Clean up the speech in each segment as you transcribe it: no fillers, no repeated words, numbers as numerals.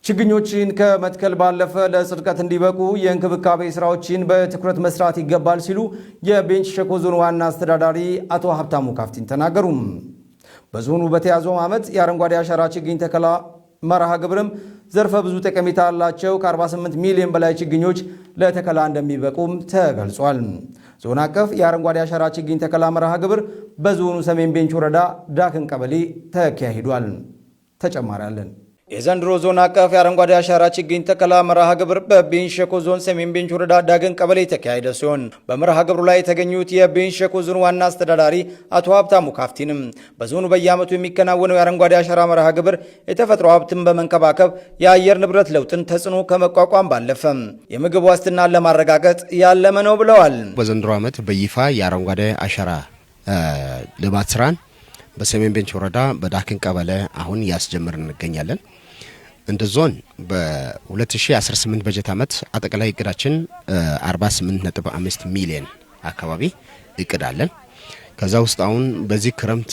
ችግኞችን ከመትከል ባለፈ ለጽድቀት እንዲበቁ የእንክብካቤ ስራዎችን በትኩረት መስራት ይገባል ሲሉ የቤንች ሸኮ ዞን ዋና አስተዳዳሪ አቶ ሀብታሙ ካፍቲን ተናገሩ። በዞኑ በተያዘው ዓመት የአረንጓዴ አሻራ ችግኝ ተከላ መርሃ ግብርም ዘርፈ ብዙ ጠቀሜታ ያላቸው ከ48 ሚሊዮን በላይ ችግኞች ለተከላ እንደሚበቁም ተገልጿል። ዞን አቀፍ የአረንጓዴ አሻራ ችግኝ ተከላ መርሃ ግብር በዞኑ ሰሜን ቤንች ወረዳ ዳክን ቀበሌ ተካሂዷል። ተጨማሪ አለን። የዘንድሮ ዞን አቀፍ የአረንጓዴ አሻራ ችግኝ ተከላ መርሃ ግብር በቤንች ሸኮ ዞን ሰሜን ቤንች ወረዳ ዳግን ቀበሌ የተካሄደ ሲሆን በመርሃ ግብሩ ላይ የተገኙት የቤንች ሸኮ ዞን ዋና አስተዳዳሪ አቶ ሀብታሙ ካፍቲንም በዞኑ በየዓመቱ የሚከናወነው የአረንጓዴ አሻራ መርሃ ግብር የተፈጥሮ ሀብትን በመንከባከብ የአየር ንብረት ለውጥን ተጽዕኖ ከመቋቋም ባለፈ የምግብ ዋስትናን ለማረጋገጥ ያለመ ነው ብለዋል። በዘንድሮ ዓመት በይፋ የአረንጓዴ አሻራ ልማት ስራን በሰሜን ቤንች ወረዳ በዳክን ቀበሌ አሁን ያስጀምርን እንገኛለን። እንደ ዞን በ2018 በጀት ዓመት አጠቃላይ እቅዳችን 48.5 ሚሊዮን አካባቢ እቅድ አለን። ከዛ ውስጥ አሁን በዚህ ክረምት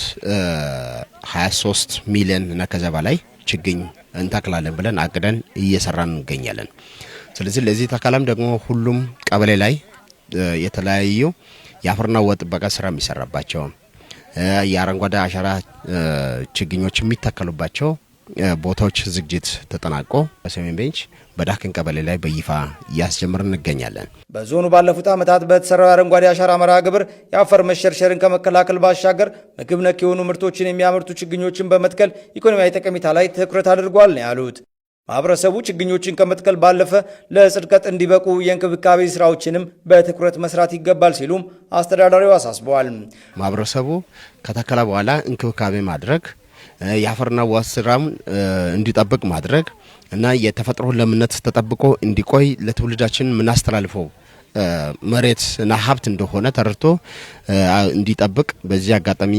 23 ሚሊዮን እና ከዛ በላይ ችግኝ እንተክላለን ብለን አቅደን እየሰራን እንገኛለን። ስለዚህ ለዚህ ተከላም ደግሞ ሁሉም ቀበሌ ላይ የተለያዩ የአፈርና ውሃ ጥበቃ ስራ የሚሰራባቸው የአረንጓዴ አሻራ ችግኞች የሚተከሉባቸው ቦታዎች ዝግጅት ተጠናቆ በሰሜን ቤንች በዳክን ቀበሌ ላይ በይፋ እያስጀመርን እንገኛለን። በዞኑ ባለፉት ዓመታት በተሰራው አረንጓዴ አሻራ መርሃ ግብር የአፈር መሸርሸርን ከመከላከል ባሻገር ምግብ ነክ የሆኑ ምርቶችን የሚያመርቱ ችግኞችን በመትከል ኢኮኖሚያዊ ጠቀሜታ ላይ ትኩረት አድርጓል ነው ያሉት። ማህበረሰቡ ችግኞችን ከመትከል ባለፈ ለጽድቀት እንዲበቁ የእንክብካቤ ስራዎችንም በትኩረት መስራት ይገባል ሲሉም አስተዳዳሪው አሳስበዋል። ማህበረሰቡ ከተከለ በኋላ እንክብካቤ ማድረግ የአፈርና ውሃ ስራውን እንዲጠብቅ ማድረግ እና የተፈጥሮ ለምነት ተጠብቆ እንዲቆይ ለትውልዳችን ምናስተላልፈው መሬትና ሀብት እንደሆነ ተረድቶ እንዲጠብቅ በዚህ አጋጣሚ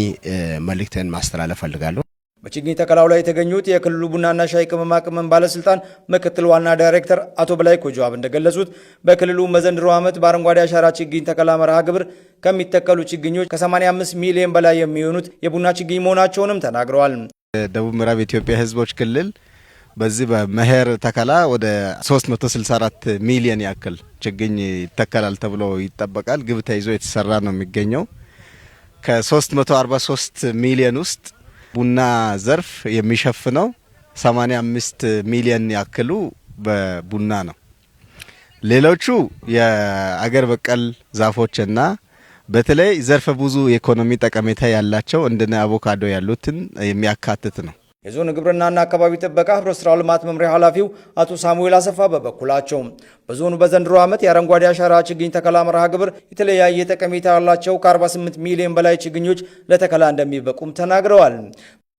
መልእክቴን ማስተላለፍ ፈልጋለሁ። በችግኝ ተከላው ላይ የተገኙት የክልሉ ቡናና ሻይ ቅመማ ቅመም ባለስልጣን ምክትል ዋና ዳይሬክተር አቶ በላይ ኮጆአብ እንደገለጹት በክልሉ በዘንድሮ ዓመት በአረንጓዴ አሻራ ችግኝ ተከላ መርሃ ግብር ከሚተከሉ ችግኞች ከ85 ሚሊዮን በላይ የሚሆኑት የቡና ችግኝ መሆናቸውንም ተናግረዋል። ደቡብ ምዕራብ ኢትዮጵያ ህዝቦች ክልል በዚህ በመኸር ተከላ ወደ 364 ሚሊዮን ያክል ችግኝ ይተከላል ተብሎ ይጠበቃል። ግብ ተይዞ የተሰራ ነው የሚገኘው። ከ343 ሚሊዮን ውስጥ ቡና ዘርፍ የሚሸፍነው 85 ሚሊዮን ያክሉ በቡና ነው። ሌሎቹ የአገር በቀል ዛፎችና በተለይ ዘርፈ ብዙ ኢኮኖሚ ጠቀሜታ ያላቸው እንደነ አቮካዶ ያሉትን የሚያካትት ነው። የዞን ግብርናና አካባቢ ጥበቃ ህብረት ስራ ልማት መምሪያ ኃላፊው አቶ ሳሙኤል አሰፋ በበኩላቸው በዞኑ በዘንድሮ ዓመት የአረንጓዴ አሻራ ችግኝ ተከላ መርሃ ግብር የተለያየ ጠቀሜታ ያላቸው ከ48 ሚሊዮን በላይ ችግኞች ለተከላ እንደሚበቁም ተናግረዋል።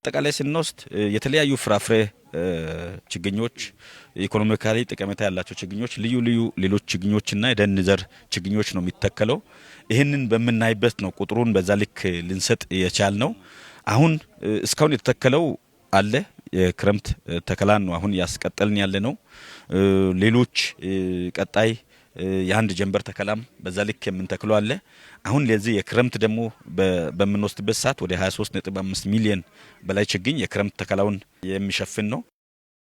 አጠቃላይ ስንወስድ የተለያዩ ፍራፍሬ ችግኞች፣ ኢኮኖሚካሊ ጠቀሜታ ያላቸው ችግኞች፣ ልዩ ልዩ ሌሎች ችግኞችና የደን ዘር ችግኞች ነው የሚተከለው። ይህንን በምናይበት ነው ቁጥሩን በዛ ልክ ልንሰጥ የቻል ነው። አሁን እስካሁን የተተከለው አለ የክረምት ተከላን ነው አሁን ያስቀጠልን ያለ ነው። ሌሎች ቀጣይ የአንድ ጀንበር ተከላም በዛ ልክ የምንተክለው አለ። አሁን ለዚህ የክረምት ደግሞ በምንወስድበት ሰዓት ወደ 23.5 ሚሊዮን በላይ ችግኝ የክረምት ተከላውን የሚሸፍን ነው።